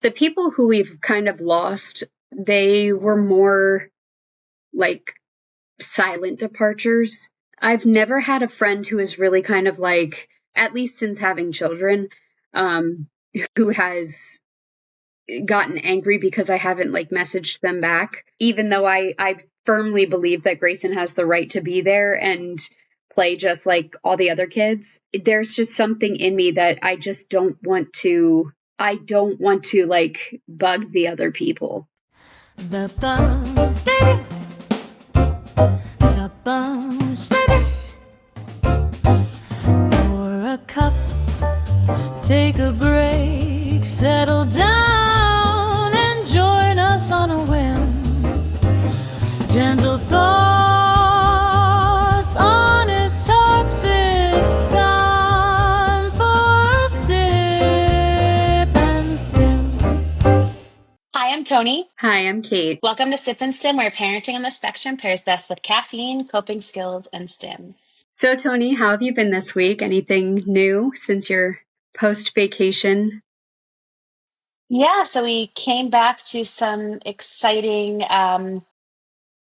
the people who we've kind of lost, they were more like silent departures. I've never had a friend who is really kind of like, at least since having children, who has gotten angry because I haven't like messaged them back, even though I firmly believe that Grayson has the right to be there and play just like all the other kids. There's just something in me that I just don't want to like bug the other people. Pour a cup, take a break, settle down and join us on a whim. Gentle thoughts, honest talks, it's time for Sip and Stim. Hi, I'm Toni. Hi, I'm Kate. Welcome to Sip and Stim, where parenting on the spectrum pairs best with caffeine, coping skills, and stims. So, Toni, how have you been this week? Anything new since your post-vacation? Yeah, so we came back to some exciting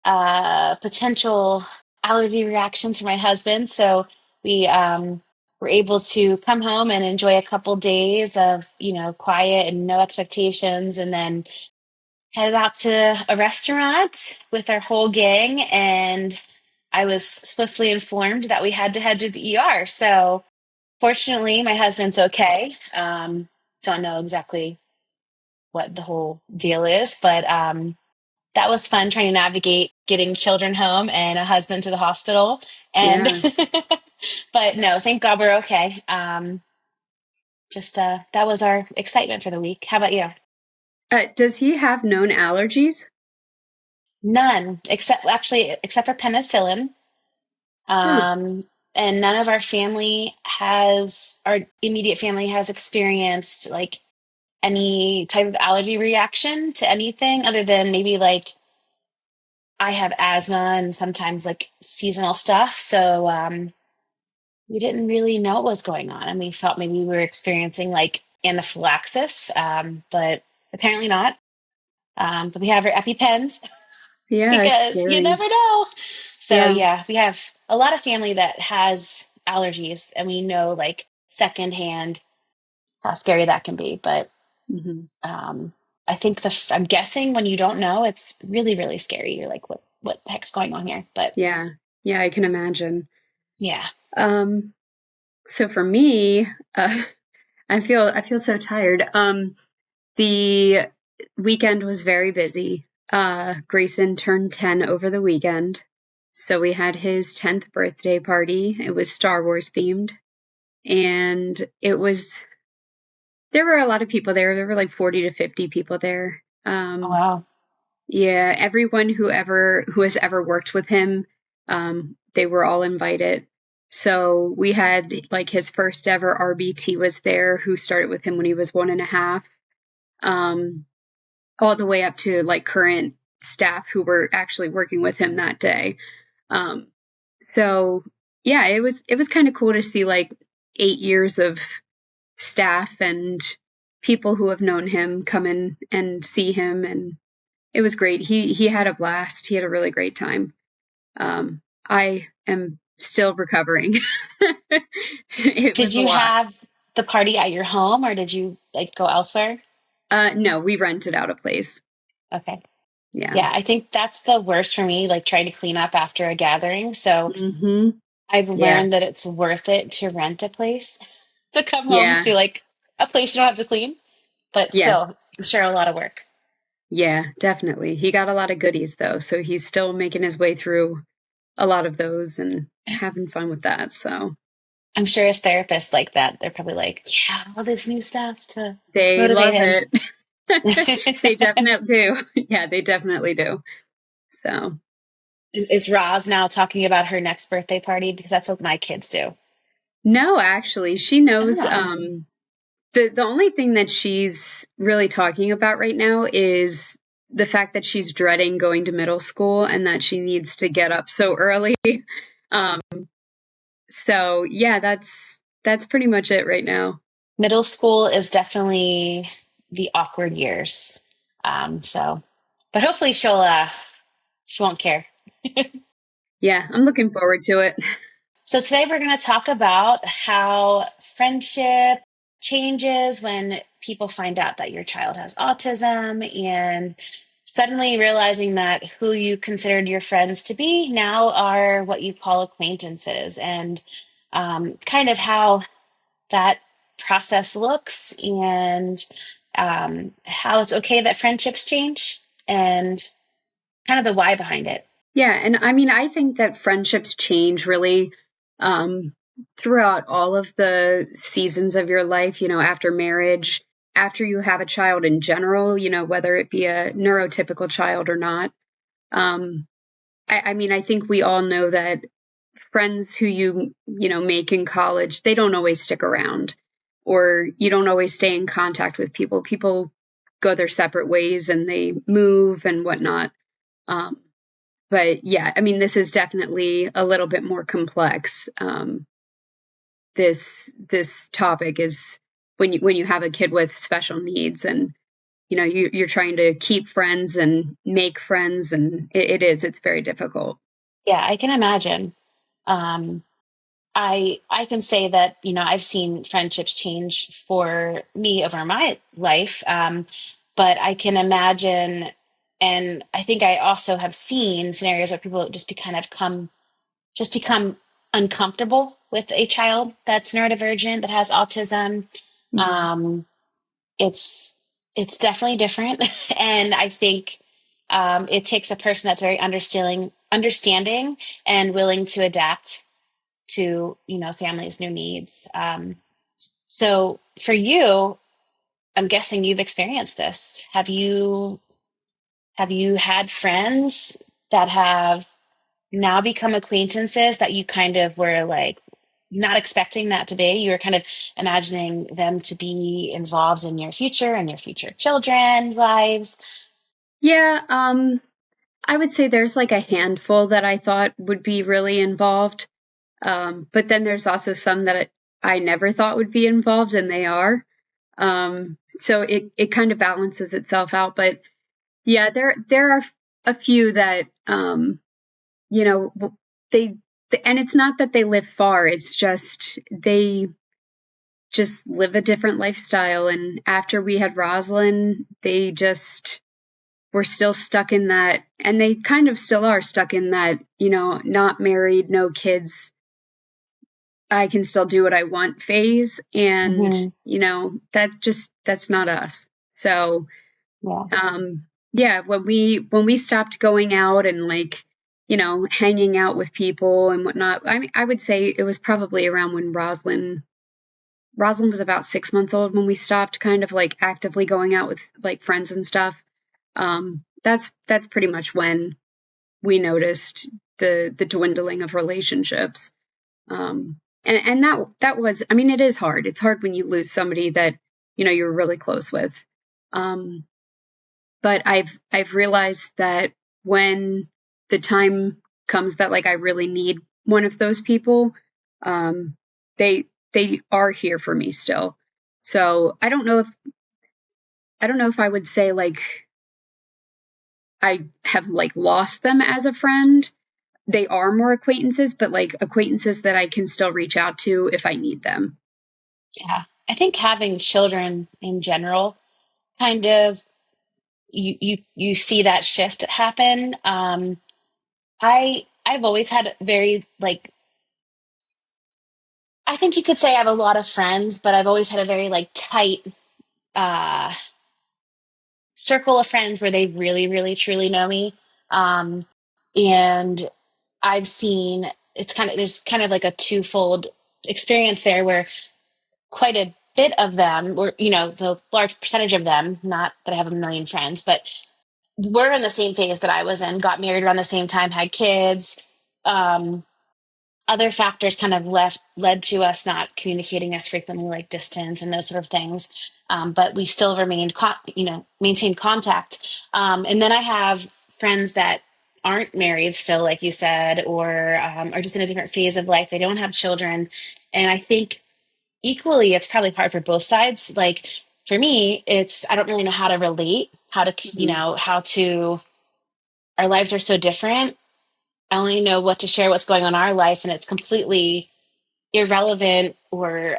potential allergy reactions for my husband. So we were able to come home and enjoy a couple days of, quiet and no expectations, and then headed out to a restaurant with our whole gang, and I was swiftly informed that we had to head to the ER. So fortunately, my husband's okay. Don't know exactly what the whole deal is, but that was fun trying to navigate getting children home and a husband to the hospital. And Yeah. but no, thank God we're okay. That was our excitement for the week. How about you? Does he have known allergies? None, except for penicillin. And none of our immediate family has experienced like any type of allergy reaction to anything other than maybe like I have asthma and sometimes like seasonal stuff. So we didn't really know what was going on. And we thought maybe we were experiencing like anaphylaxis, but apparently not. But we have our EpiPens Yeah, it's because you scary. never know. So Yeah. yeah, we have a lot of family that has allergies, and we know like secondhand how scary that can be. But I think I'm guessing when you don't know, it's really, really scary. You're like, what the heck's going on here? But Yeah, I can imagine. yeah. So for me, I feel so tired. The weekend was very busy. Grayson turned 10 over the weekend. So we had his 10th birthday party. It was Star Wars themed. And there were a lot of people there. There were like 40 to 50 people there. Oh, wow. Yeah, everyone who has ever worked with him, they were all invited. So we had like his first ever RBT was there, who started with him when he was 1.5, all the way up to like current staff who were actually working with him that day. So yeah, it was kind of cool to see like 8 years of staff and people who have known him come in and see him, and it was great. He had a blast. He had a really great time. I am still recovering. Did you have the party at your home, or did you like go elsewhere? No, we rented out a place. Okay. Yeah. I think that's the worst for me, like trying to clean up after a gathering. So I've learned that it's worth it to rent a place to come home to like a place you don't have to clean, but still, I'm sure a lot of work. Yeah, definitely. He got a lot of goodies though, so he's still making his way through a lot of those and having fun with that. So I'm sure his therapist like that. They're probably like, yeah, all this new stuff to they love him. it. They definitely do. Yeah, they definitely do. So is Roz now talking about her next birthday party? Because that's what my kids do. No, actually, she knows. The only thing that she's really talking about right now is the fact that she's dreading going to middle school and that she needs to get up so early. So yeah, that's pretty much it right now. Middle school is definitely the awkward years. So, but hopefully she won't care. Yeah, I'm looking forward to it. So today we're going to talk about how friendship changes when people find out that your child has autism and suddenly realizing that who you considered your friends to be now are what you call acquaintances, and kind of how that process looks, and how it's okay that friendships change, and kind of the why behind it. Yeah, and I mean, I think that friendships change really um, throughout all of the seasons of your life, after marriage, after you have a child in general, whether it be a neurotypical child or not. Um, I mean, I think we all know that friends who make in college, they don't always stick around, or you don't always stay in contact with people. People go their separate ways and they move and whatnot. Um, but yeah, I mean, this is definitely a little bit more complex. This topic is when you have a kid with special needs, and you're trying to keep friends and make friends, and it's very difficult. Yeah, I can imagine. Um, I can say that I've seen friendships change for me over my life, but I can imagine, and I think I also have seen scenarios where people just become uncomfortable with a child that's neurodivergent, that has autism. Mhm. Um, it's it's definitely different, and I think it takes a person that's very understanding, and willing to adapt to families' new needs. So for you, I'm guessing you've experienced this. Have you had friends that have now become acquaintances that you kind of were like not expecting that to be? You were kind of imagining them to be involved in your future and your future children's lives. Yeah, I would say there's like a handful that I thought would be really involved. But then there's also some that I never thought would be involved, and they are. So it kind of balances itself out. But yeah, there are a few that you know they and it's not that they live far. It's just they just live a different lifestyle. And after we had Rosalind, they just were still stuck in that, and they kind of still are stuck in that, not married, no kids, I can still do what I want phase. And, Hmm. that's not us. So, Yeah. yeah, when we stopped going out and like, hanging out with people and whatnot, I mean, I would say it was probably around when Rosalind was about 6 months old when we stopped kind of like actively going out with like friends and stuff. That's pretty much when we noticed the dwindling of relationships. And that was, I mean, it is hard. It's hard when you lose somebody that you're really close with. Um, but I've realized that when the time comes that like I really need one of those people, um, they are here for me still. So I don't know if I would say like I have like lost them as a friend. They are more acquaintances, but like acquaintances that I can still reach out to if I need them. Yeah. I think having children in general kind of you see that shift happen. I've always had very like, I think you could say I have a lot of friends, but I've always had a very like tight uh circle of friends where they really, really, truly know me. Um, and I've seen there's kind of like a twofold experience there where quite a bit of them, or, the large percentage of them, not that I have a million friends, but were in the same phase that I was in, got married around the same time, had kids. Um, Other factors kind of led to us not communicating as frequently, like distance and those sort of things. But we still remained, maintained contact. And then I have friends that aren't married still, like you said, or are just in a different phase of life. They don't have children, and I think equally, it's probably hard for both sides. Like for me, it's, I don't really know how to relate, how to, Mhm. how to, our lives are so different. I only know what to share, what's going on in our life, and it's completely irrelevant or,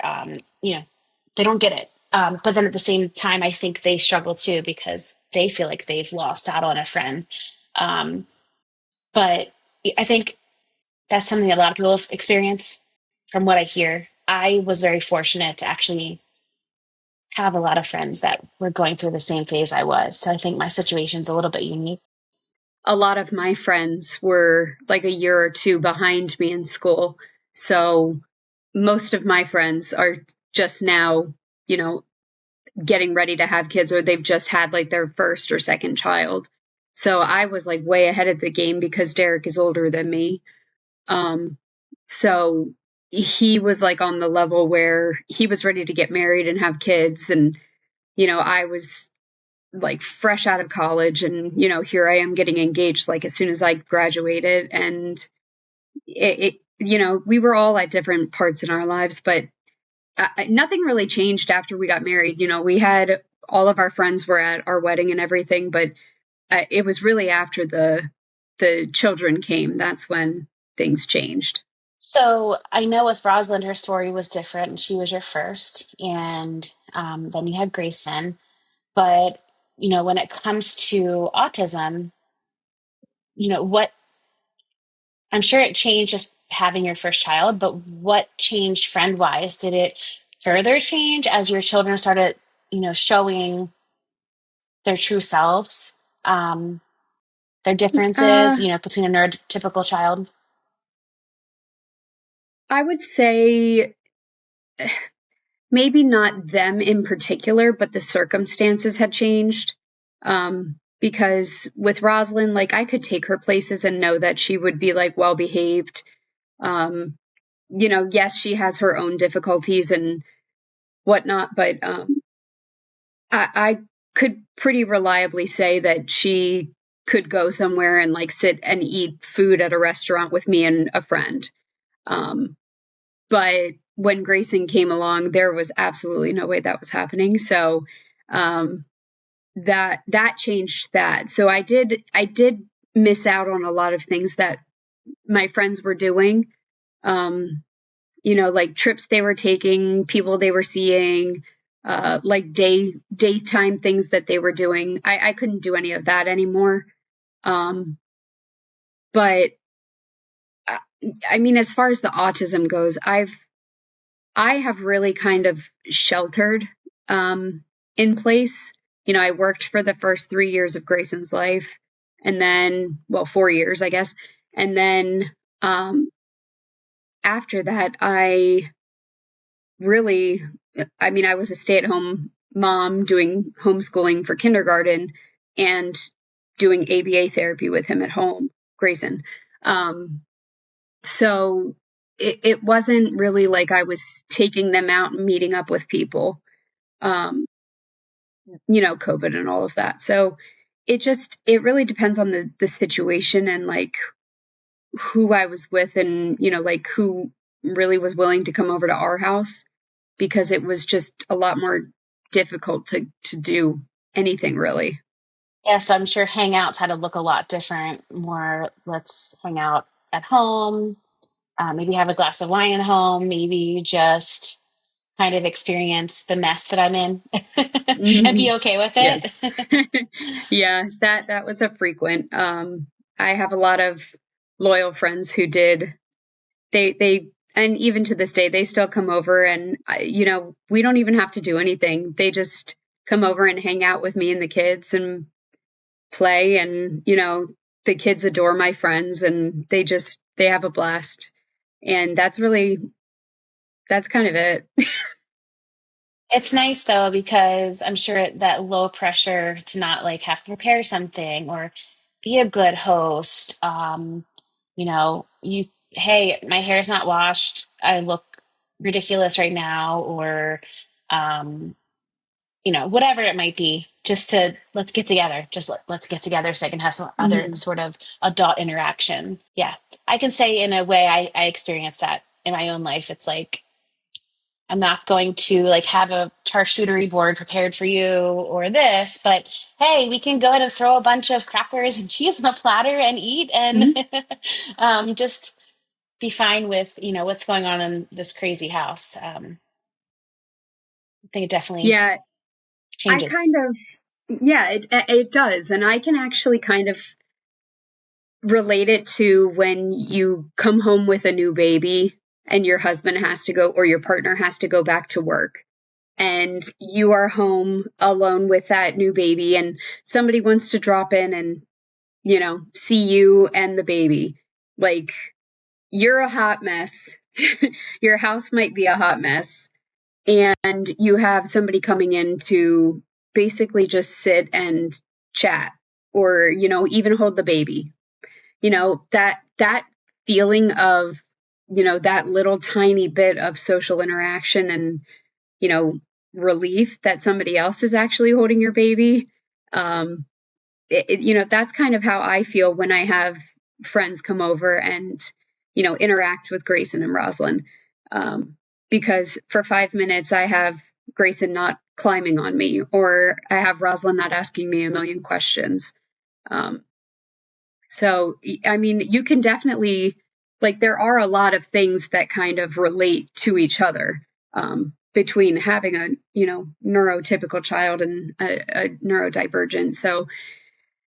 they don't get it. But then at the same time, I think they struggle too because they feel like they've lost out on a friend. Um, but I think that's something that a lot of people have experienced from what I hear. I was very fortunate to actually have a lot of friends that were going through the same phase I was. So I think my situation's a little bit unique. A lot of my friends were like a year or two behind me in school. So most of my friends are just now, you know, getting ready to have kids, or they've just had like their first or second child. So I was like way ahead of the game because Derek is older than me. Um, so he was like on the level where he was ready to get married and have kids. And, I was like fresh out of college, and, here I am getting engaged like as soon as I graduated. And we were all at different parts in our lives, but nothing really changed after we got married. We had all of our friends were at our wedding and everything, but it was really after the children came, that's when things changed. So I know with Rosalind, her story was different. She was your first, and then you had Grayson. But when it comes to autism, what I'm sure it changed just having your first child. But what changed friend wise? Did it further change as your children started, showing their true selves, their differences, Uh, between a neurotypical child? I would say maybe not them in particular, but the circumstances had changed. Because with Rosalind, like I could take her places and know that she would be like well behaved. Um, yes, she has her own difficulties and whatnot, but I could pretty reliably say that she could go somewhere and like sit and eat food at a restaurant with me and a friend. Um, but when Grayson came along, there was absolutely no way that was happening. So um, that changed that. So I did miss out on a lot of things that my friends were doing. Um, like trips they were taking, people they were seeing, like daytime things that they were doing. I couldn't do any of that anymore. Um, but I, I mean, as far as the autism goes, I have really kind of sheltered in place. I worked for the first 3 years of Grayson's life, and then, well, 4 years, I guess. And then after that, really, I was a stay at home mom doing homeschooling for kindergarten and doing ABA therapy with him at home, Grayson. Um, so it wasn't really like I was taking them out and meeting up with people, um, COVID and all of that. So it really depends on the situation and like who I was with and, like who really was willing to come over to our house, because it was just a lot more difficult to do anything really. Yes, I'm sure hangouts had to look a lot different. More, let's hang out at home, maybe have a glass of wine at home, maybe just kind of experience the mess that I'm in and Mhm. be okay with Yes. it. Yeah, that was a frequent. I have a lot of loyal friends who did. They and even to this day they still come over, and we don't even have to do anything. They just come over and hang out with me and the kids and play, and the kids adore my friends, and they have a blast. And that's kind of it. It's nice though, because I'm sure that low pressure to not like have to prepare something or be a good host. Hey, my hair is not washed. I look ridiculous right now, or, um, whatever it might be, just to let's get together. Just let's get together so I can have some other Mhm. sort of adult interaction. Yeah, I can say in a way I experienced that in my own life. It's like I'm not going to like have a charcuterie board prepared for you or this, but hey, we can go ahead and throw a bunch of crackers and cheese on a platter and eat and Mhm. just be fine with, what's going on in this crazy house. I think it definitely Yeah, I changes. kind of, yeah, it does. And I can actually kind of relate it to when you come home with a new baby and your husband has to go or your partner has to go back to work and you are home alone with that new baby and somebody wants to drop in and, see you and the baby. Like, you're a hot mess. Your house might be a hot mess. And you have somebody coming in to basically just sit and chat or, even hold the baby. That feeling of, that little tiny bit of social interaction and, you know, relief that somebody else is actually holding your baby. That's kind of how I feel when I have friends come over and, interact with Grayson and Rosalind. Because for 5 minutes, I have Grayson not climbing on me, or I have Rosalind not asking me a million questions. Um, so, I mean, you can definitely, like, there are a lot of things that kind of relate to each other between having a, neurotypical child and a neurodivergent. So,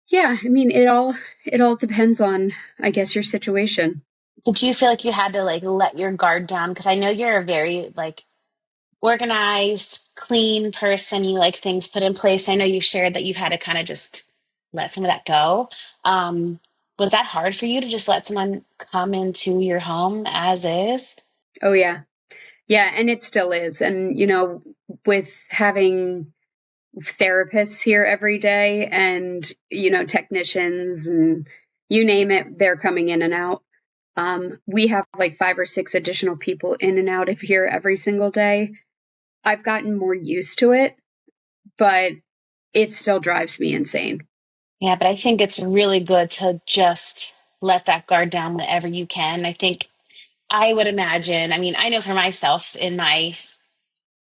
yeah, I mean, it all depends on, I guess, your situation. Did you feel like you had to like let your guard down? Because I know you're a very like organized, clean person. You like things put in place. I know you shared that you've had to kind of just let some of that go. Um, was that hard for you to just let someone come into your home as is? Oh, yeah. Yeah, and it still is. And, with having therapists here every day and, technicians and you name it, they're coming in and out. We have like 5 or 6 additional people in and out of here every single day. I've gotten more used to it, but it still drives me insane. Yeah, but I think it's really good to just let that guard down whenever you can. I think I would imagine, I mean, I know for myself in my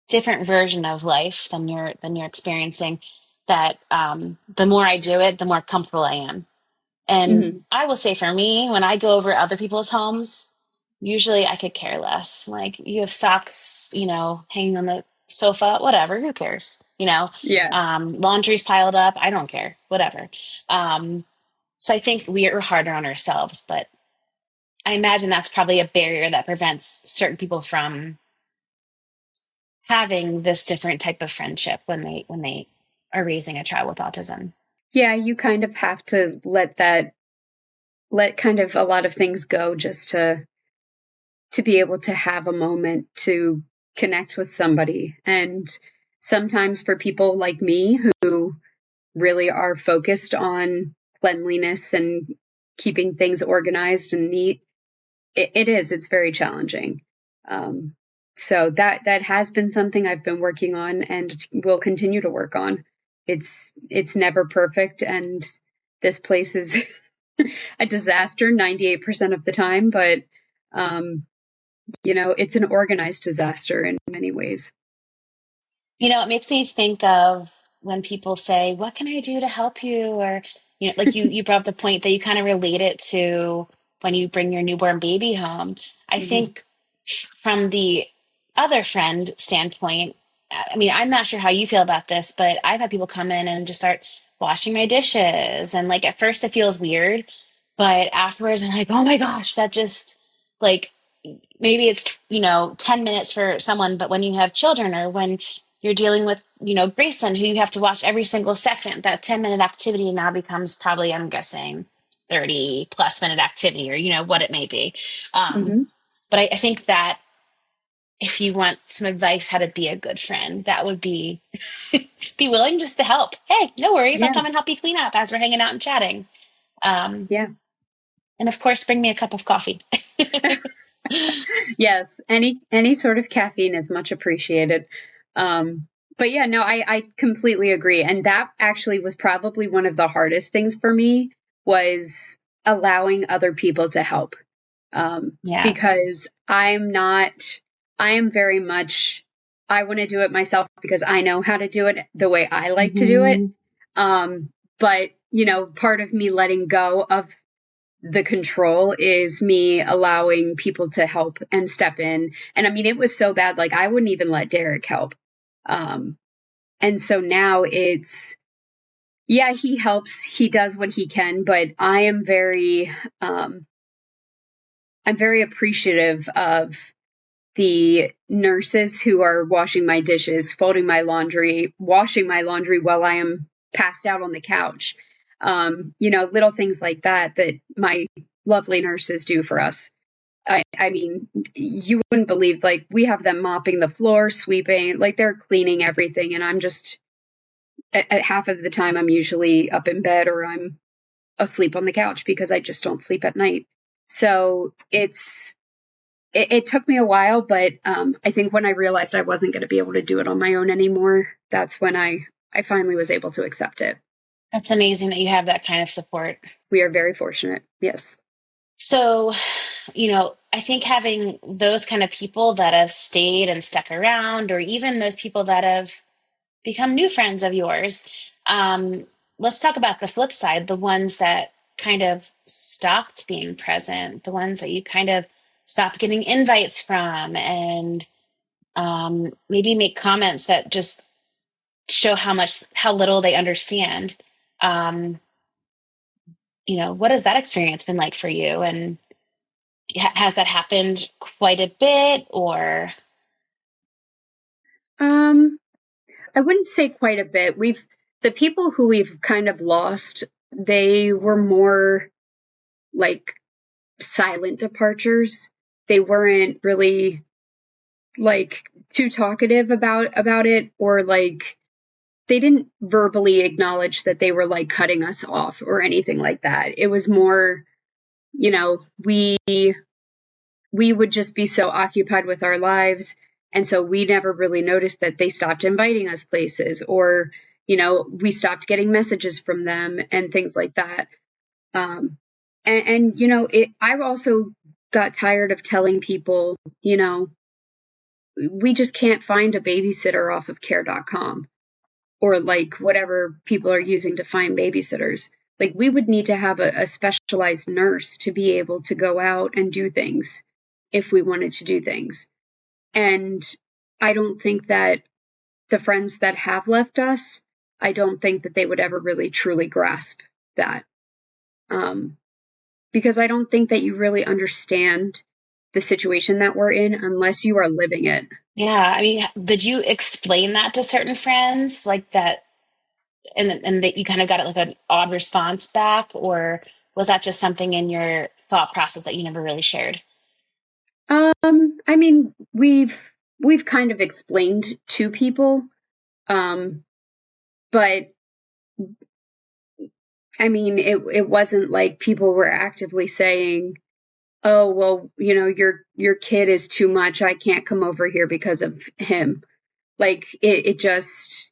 different version of life than you're experiencing that the more I do it, the more comfortable I am. And Hmm. I will say for me, when I go over other people's homes, usually I could care less. Like you have socks, hanging on the sofa, whatever, who cares? Yeah. Laundry's piled up, I don't care, whatever. So I think we are harder on ourselves, but I imagine that's probably a barrier that prevents certain people from having this different type of friendship when they are raising a child with autism. Yeah, you kind of have to let kind of a lot of things go just to be able to have a moment to connect with somebody. And sometimes for people like me who really are focused on cleanliness and keeping things organized and neat, it's very challenging. Um, so that has been something I've been working on and will continue to work on. It's never perfect, and this place is a disaster 98% of the time, but um, it's an organized disaster in many ways. It makes me think of when people say, "What can I do to help you?" Or, like you brought up the point that you kind of relate it to when you bring your newborn baby home. I Hmm. think from the other friend standpoint, I mean, I'm not sure how you feel about this, but I've had people come in and just start washing my dishes. And like at first it feels weird, but afterwards I'm like, oh my gosh, that just like maybe it's 10 minutes for someone, but when you have children or when you're dealing with Grayson, who you have to watch every single second, that 10-minute activity now becomes probably, I'm guessing, 30+ minute activity, or what it may be. um, Hmm. but I think that if you want some advice how to be a good friend, that would be be willing just to help. Hey, no worries, I'll Yeah. come and help you clean up as we're hanging out and chatting. um, Yeah. and of course bring me a cup of coffee. Yes. Any sort of caffeine is much appreciated. Um, but yeah, no, I completely agree. And that actually was probably one of the hardest things for me was allowing other people to help. Yeah. Because I'm not. I am very much, I want to do it myself because I know how to do it the way I like to do it. But, part of me letting go of the control is me allowing people to help and step in. And I mean, it was so bad, like I wouldn't even let Derek help. And so now it's, yeah, he helps, he does what he can, but I'm very appreciative of the nurses who are washing my dishes, folding my laundry, washing my laundry while I am passed out on the couch. Little things like that my lovely nurses do for us. I mean, you wouldn't believe, like, we have them mopping the floor, sweeping, like they're cleaning everything. And I'm just, at half of the time, I'm usually up in bed or I'm asleep on the couch because I just don't sleep at night. So it took me a while, but I think when I realized I wasn't going to be able to do it on my own anymore, that's when I finally was able to accept it. That's amazing that you have that kind of support. We are very fortunate. Yes. So, I think having those kind of people that have stayed and stuck around, or even those people that have become new friends of yours, let's talk about the flip side, the ones that kind of stopped being present, the ones that you kind of stopped getting invites from, and maybe make comments that just show how little they understand. What has that experience been like for you? And has that happened quite a bit, or? I wouldn't say quite a bit. The people who we've kind of lost, they were more like silent departures. They weren't really like too talkative about it, or like they didn't verbally acknowledge that they were like cutting us off or anything like that. It was more, we would just be so occupied with our lives. And so we never really noticed that they stopped inviting us places, or, we stopped getting messages from them and things like that. I also got tired of telling people, we just can't find a babysitter off of care.com or like whatever people are using to find babysitters. Like we would need to have a specialized nurse to be able to go out and do things if we wanted to do things. And I don't think that the friends that have left us, I don't think that they would ever really truly grasp that. Because I don't think that you really understand the situation that we're in unless you are living it. Yeah. I mean, did you explain that to certain friends like that, and that you kind of got like an odd response back, or was that just something in your thought process that you never really shared? I mean, we've kind of explained to people, but I mean, it wasn't like people were actively saying, "Oh, well, your kid is too much. I can't come over here because of him." Like they just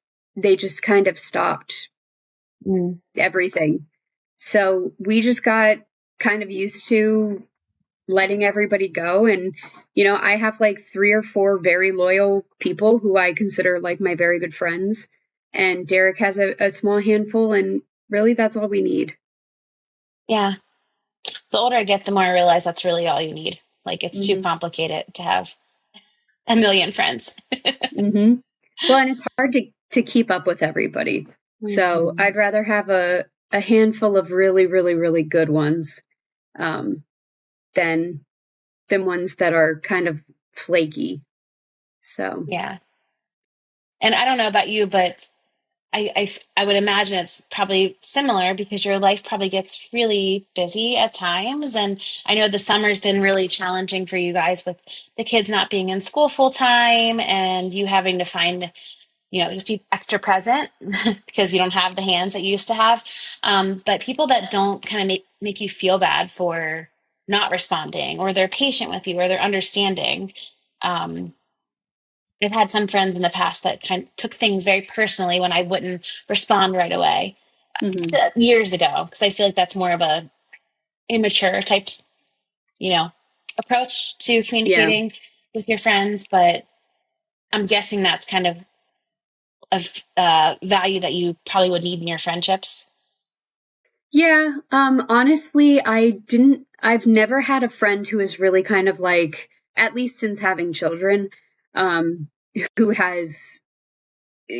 kind of stopped everything. So we just got kind of used to letting everybody go. And, I have like 3 or 4 very loyal people who I consider like my very good friends. And Derek has a small handful, and really that's all we need. Yeah. The older I get, the more I realize that's really all you need. Like it's too Mm-hmm. complicated to have a million friends. Mm-hmm. Well, and it's hard to keep up with everybody. So I'd rather have a handful of really, really, really good ones than ones that are kind of flaky. So Yeah. And I don't know about you, but I would imagine it's probably similar because your life probably gets really busy at times. And I know the summer's been really challenging for you guys with the kids not being in school full time and you having to find, just be extra present because you don't have the hands that you used to have. But people that don't kind of make you feel bad for not responding, or they're patient with you, or they're understanding. I've had some friends in the past that kind of took things very personally when I wouldn't respond right away years ago, because I feel like that's more of a immature type, approach to yeah. communicating. with your friends, but I'm guessing that's kind of value that you probably would need in your friendships. Yeah, honestly, I've never had a friend who is really kind of like, at least since having children, um, who has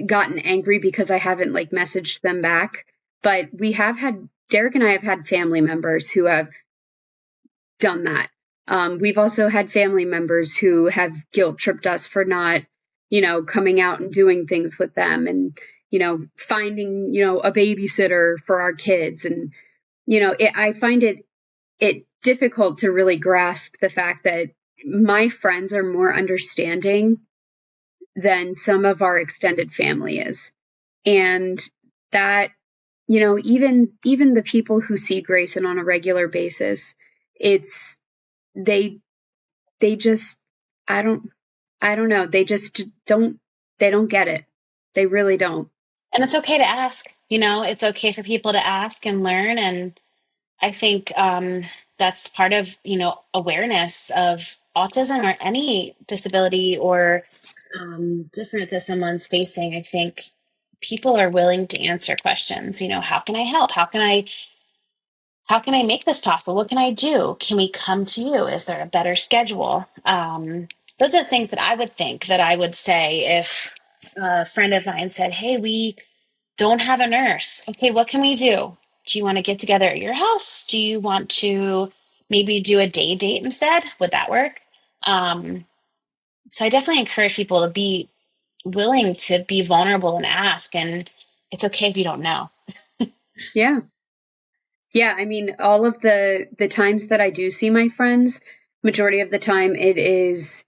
gotten angry because I haven't like messaged them back. But Derek and I have had family members who have done that. We've also had family members who have guilt tripped us for not, coming out and doing things with them and, finding, a babysitter for our kids. And, I find it difficult to really grasp the fact that my friends are more understanding than some of our extended family is. And that, even the people who see Grayson on a regular basis, it's they they just I don't know. They just don't get it. They really don't. And it's okay to ask, it's okay for people to ask and learn. And I think that's part of, awareness of autism or any disability or difference that someone's facing. I think people are willing to answer questions. How can I help? How can I make this possible? What can I do? Can we come to you? Is there a better schedule? Those are the things that I would think that I would say if a friend of mine said, hey, we don't have a nurse. Okay, what can we do? Do you want to get together at your house? Do you want to maybe do a day date instead? Would that work? Um, so I definitely encourage people to be willing to be vulnerable and ask. And it's okay if you don't know. Yeah. Yeah, I mean, all of the times that I do see my friends, majority of the time it is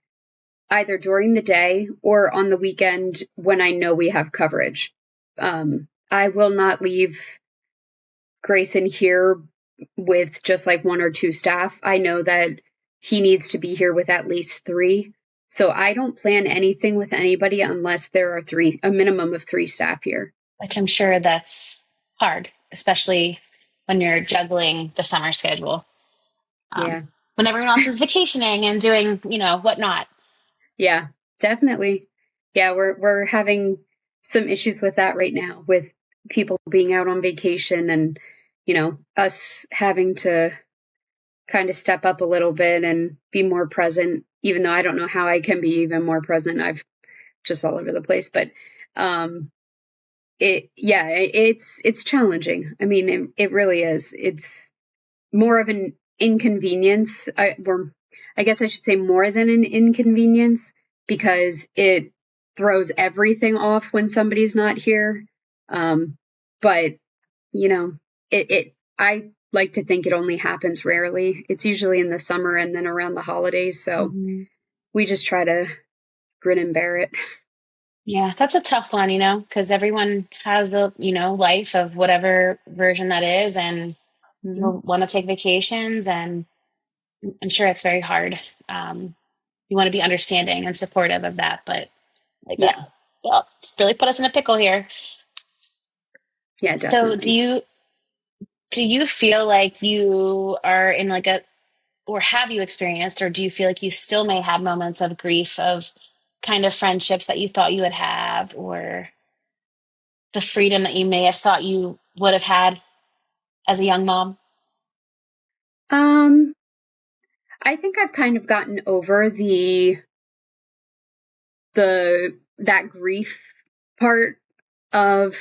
either during the day or on the weekend when I know we have coverage. I will not leave Grayson here with just like one or two staff. I know that he needs to be here with at least three. So I don't plan anything with anybody unless there are a minimum of three staff here. Which I'm sure that's hard, especially when you're juggling the summer schedule. Yeah. When everyone else is vacationing and doing, whatnot. Yeah, definitely. Yeah, we're having some issues with that right now with people being out on vacation and, us having to kind of step up a little bit and be more present, even though I don't know how I can be even more present. I've just all over the place, but um it's challenging. I mean, it really is. It's more of an inconvenience. I guess I should say more than an inconvenience because it throws everything off when somebody's not here. But you know, I like to think it only happens rarely. It's usually in the summer and then around the holidays. So we just try to grin and bear it. Yeah, that's a tough one, because everyone has the, life of whatever version that is, and Mhm. you want to take vacations, and I'm sure it's very hard. You want to be understanding and supportive of that, but like, Yeah, well, it's really put us in a pickle here. yeah, So definitely. do you feel like you are in like or have you experienced, or do you feel like you still may have moments of grief of kind of friendships that you thought you would have, or the freedom that you may have thought you would have had as a young mom? Um, I think I've kind of gotten over that grief part of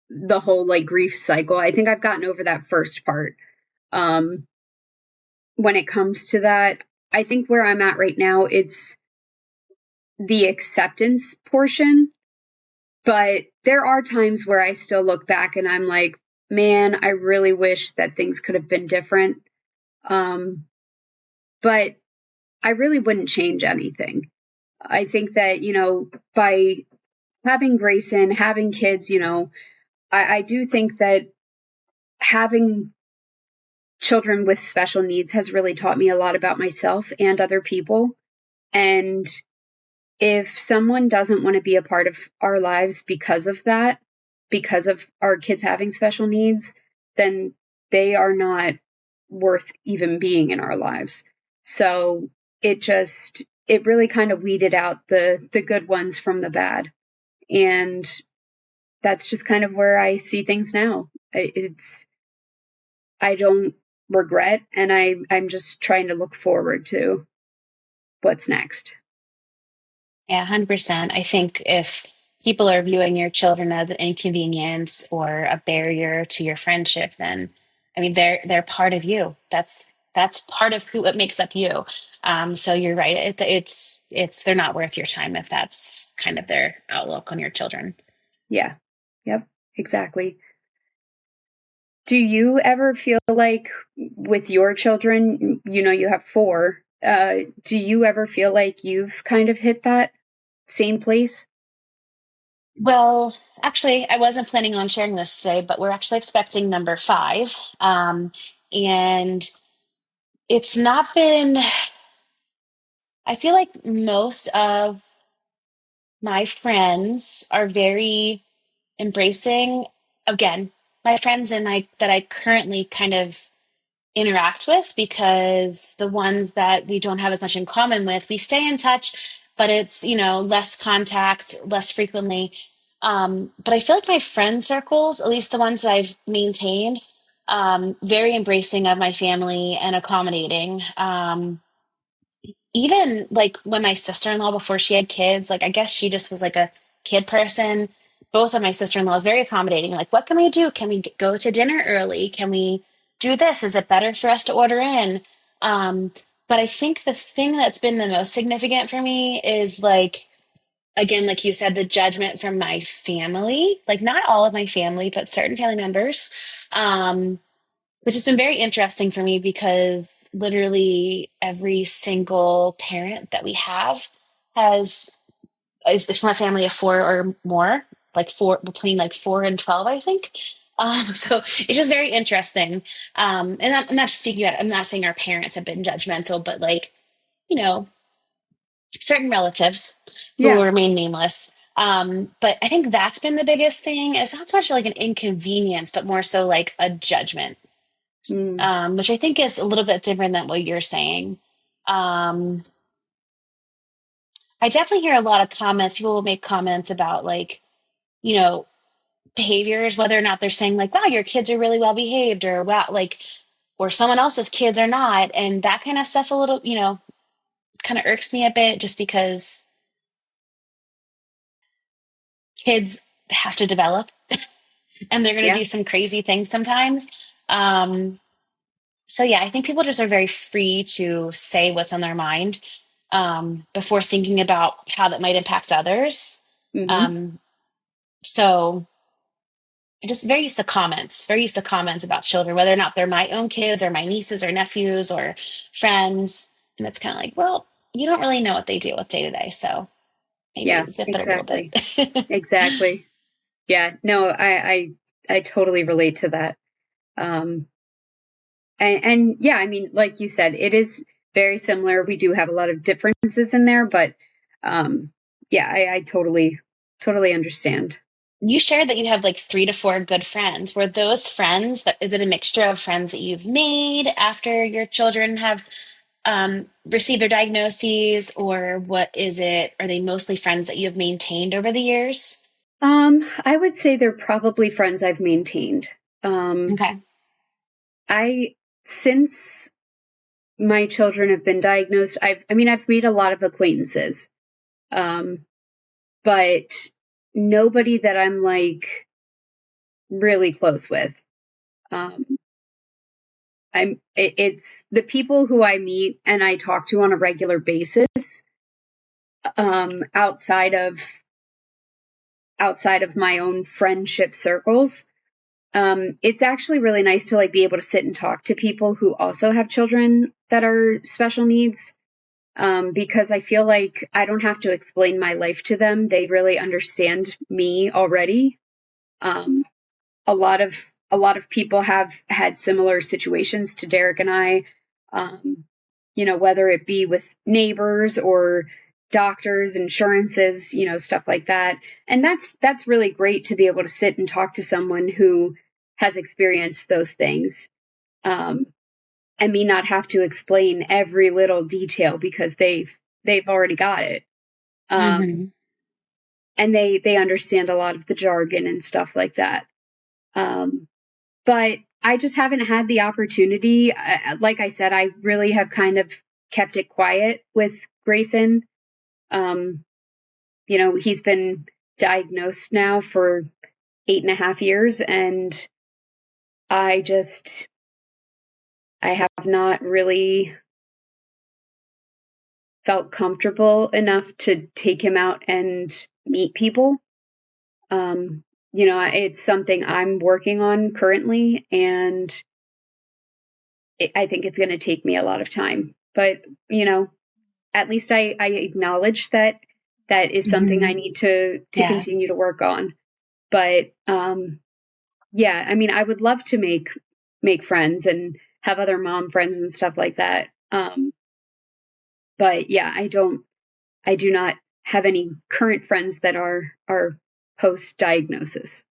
the whole like grief cycle. I think I've gotten over that first part. Um, when it comes to that, I think where I'm at right now, it's the acceptance portion. But there are times where I still look back and I'm like, man, I really wish that things could have been different. Um, but I really wouldn't change anything. I think that, by having Grayson, having kids, I do think that having children with special needs has really taught me a lot about myself and other people. And if someone doesn't want to be a part of our lives because of that, because of our kids having special needs, then they are not worth even being in our lives. So it just, it really kind of weeded out the good ones from the bad. And that's just kind of where I see things now. I don't regret, and I'm just trying to look forward to what's next. Yeah, 100%. I think if people are viewing your children as an inconvenience or a barrier to your friendship, then I mean they're part of you. That's part of who it makes up you. So you're right. It's they're not worth your time if that's kind of their outlook on your children. Yeah. Yep. Exactly. Do you ever feel like with your children, you have 4, do you ever feel like you've kind of hit that same place? Well, actually, I wasn't planning on sharing this today, but we're actually expecting number 5. And it's not been, I feel like most of my friends are very embracing. Again, my friends and I that I currently kind of interact with, because the ones that we don't have as much in common with, we stay in touch, but it's, less contact, less frequently. But I feel like my friend circles, at least the ones that I've maintained, very embracing of my family and accommodating. Even like when my sister-in-law, before she had kids, like I guess she just was like a kid person. Both of my sister-in-laws very accommodating. Like, what can we do? Can we go to dinner early? Can we do this? Is it better for us to order in? Um, but I think the thing that's been the most significant for me is like, again, like you said, the judgment from my family, like not all of my family, but certain family members. Um, which has been very interesting for me because literally every single parent that we have has is from a family of 4 or more, like 4, between like 4 and 12, I think. So it's just very interesting. And I'm not just speaking about, I'm not saying our parents have been judgmental, but like, you know, certain relatives who will Yeah. remain nameless. But I think that's been the biggest thing. It's not so much like an inconvenience, but more so like a judgment, Mm, which I think is a little bit different than what you're saying. Um, I definitely hear a lot of comments. People will make comments about like, you know, behaviors, whether or not they're saying like, wow, your kids are really well behaved, or wow, like, or someone else's kids are not. And that kind of stuff a little, kind of irks me a bit, just because kids have to develop and they're going to yeah. do some crazy things sometimes. Um, so yeah, I think people just are very free to say what's on their mind, before thinking about how that might impact others. Hmm. Um, so I'm just very used to comments about children, whether or not they're my own kids or my nieces or nephews or friends. And it's kind of like, well, you don't really know what they deal with day to day. So Yeah, maybe zip it a little bit. exactly. Exactly. Yeah. No, I totally relate to that. Um, and yeah, I mean, like you said, it is very similar. We do have a lot of differences in there, but um, yeah, I totally understand. You shared that you have like 3 to 4 good friends. Were those friends that, is it a mixture of friends that you've made after your children have received their diagnoses, or what is it? Are they mostly friends that you have maintained over the years? I would say they're probably friends I've maintained. Um, Okay. I since my children have been diagnosed, I've made a lot of acquaintances. Um, but nobody that I'm like really close with. Um, it's the people who I meet and I talk to on a regular basis, outside of my own friendship circles. It's actually really nice to like be able to sit and talk to people who also have children that are special needs. Because I feel like I don't have to explain my life to them. They really understand me already. Um, a lot of people have had similar situations to Derek and I, um, whether it be with neighbors or doctors, insurances, stuff like that. And that's really great to be able to sit and talk to someone who has experienced those things, um, and me not have to explain every little detail because they've they've already got it. Mm-hmm. And they understand a lot of the jargon and stuff like that. But I just haven't had the opportunity. Like I said, I really have kind of kept it quiet with Grayson. He's been diagnosed now for 8.5 years, and I have not really felt comfortable enough to take him out and meet people. It's something I'm working on currently, and I think it's going to take me a lot of time. But, at least I acknowledge that is something I need to Yeah. continue to work on. But, yeah, I mean, I would love to make friends and have other mom friends and stuff like that. But yeah, I do not have any current friends that are post diagnosis.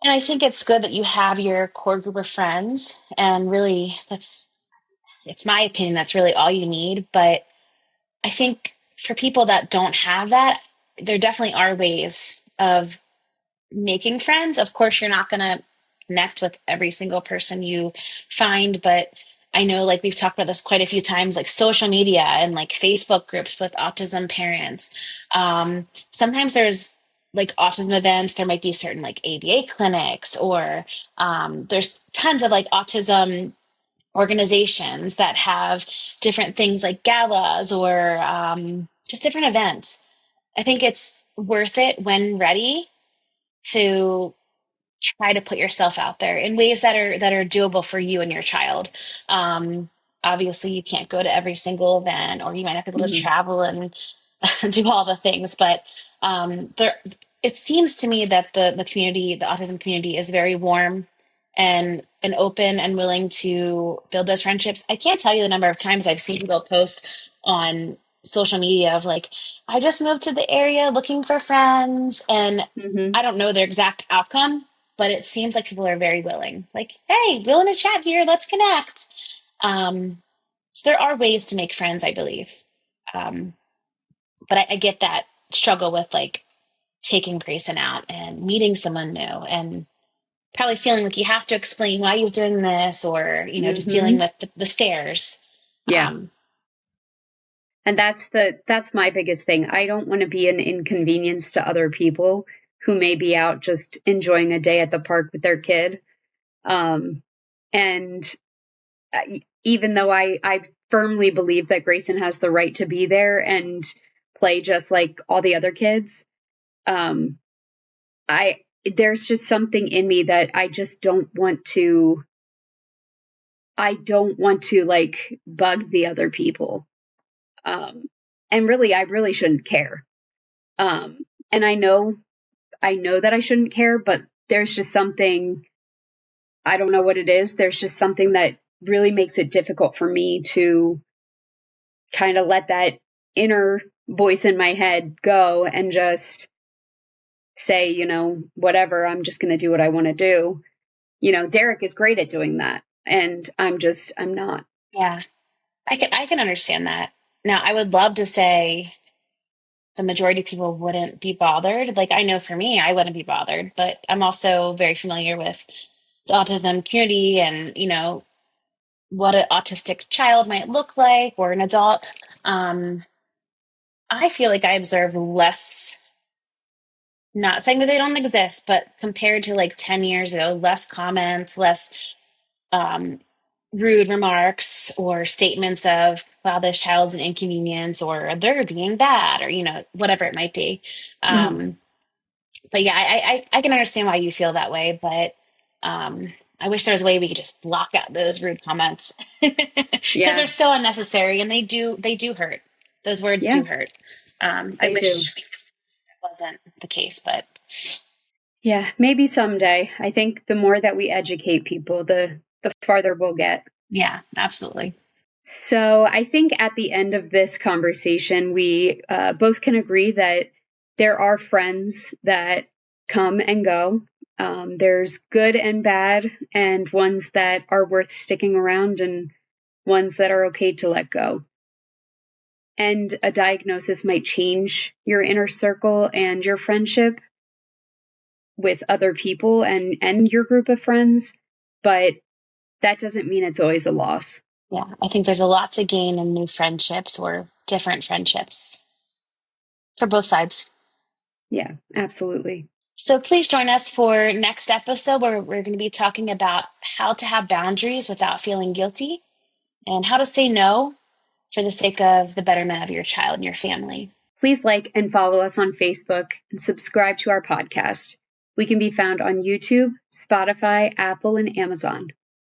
And I think it's good that you have your core group of friends, and really it's my opinion, that's really all you need. But I think for people that don't have that, there definitely are ways of making friends. Of course, you're not going to connect with every single person you find, but I know, like, we've talked about this quite a few times, like social media and like Facebook groups with autism parents. Sometimes there's like autism events, there might be certain like ABA clinics, or there's tons of like autism organizations that have different things like galas, or just different events. I think it's worth it when ready to try to put yourself out there in ways that are doable for you and your child. Um, Obviously, you can't go to every single event, or you might not be able to Mm-hmm. travel and do all the things. But there, it seems to me that the community, the autism community, is very warm and open and willing to build those friendships. I can't tell you the number of times I've seen people post on social media of like, I just moved to the area looking for friends, and Mm-hmm. I don't know their exact outcome, but it seems like people are very willing. Like, hey, willing to chat here, let's connect. So there are ways to make friends, I believe. Um, but I get that struggle with like taking Grayson out and meeting someone new, and probably feeling like you have to explain why he's doing this, or, just dealing Mm-hmm. with the stares. Yeah. Um, And that's my biggest thing. I don't want to be an inconvenience to other people who may be out just enjoying a day at the park with their kid. And even though I firmly believe that Grayson has the right to be there and play just like all the other kids, there's just something in me that I just don't want to. I don't want to like bug the other people. And really, I really shouldn't care. And I know that I shouldn't care, but there's just something, I don't know what it is. There's just something that really makes it difficult for me to kind of let that inner voice in my head go and just say, whatever, I'm just going to do what I want to do. Derek is great at doing that. And I'm not. yeah, I can understand that. Now, I would love to say the majority of people wouldn't be bothered. Like, I know for me, I wouldn't be bothered, but I'm also very familiar with the autism community, and, what an autistic child might look like, or an adult. Um, I feel like I observe less, not saying that they don't exist, but compared to like 10 years ago, less comments, less um, rude remarks or statements of, wow, this child's an inconvenience, or they're being bad, or, whatever it might be. Mhm. But yeah, I can understand why you feel that way, but I wish there was a way we could just block out those rude comments, because Yeah. they're so unnecessary, and they do hurt. Those words Yeah, do hurt. I they do. wish that wasn't the case, but Yeah, maybe someday. I think the more that we educate people, the farther we'll get. yeah, absolutely. So I think at the end of this conversation, we both can agree that there are friends that come and go. There's good and bad, and ones that are worth sticking around, and ones that are okay to let go. and a diagnosis might change your inner circle and your friendship with other people and your group of friends, but that doesn't mean it's always a loss. Yeah, I think there's a lot to gain in new friendships or different friendships for both sides. Yeah, absolutely. So please join us for next episode where we're going to be talking about how to have boundaries without feeling guilty and how to say no for the sake of the betterment of your child and your family. Please like and follow us on Facebook and subscribe to our podcast. We can be found on YouTube, Spotify, Apple, and Amazon.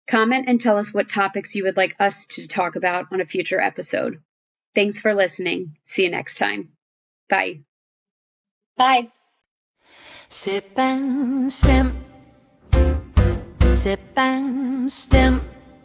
Comment and tell us what topics you would like us to talk about on a future episode. Thanks for listening. See you next time. Bye. Bye. Sip and stim. Sip and stim.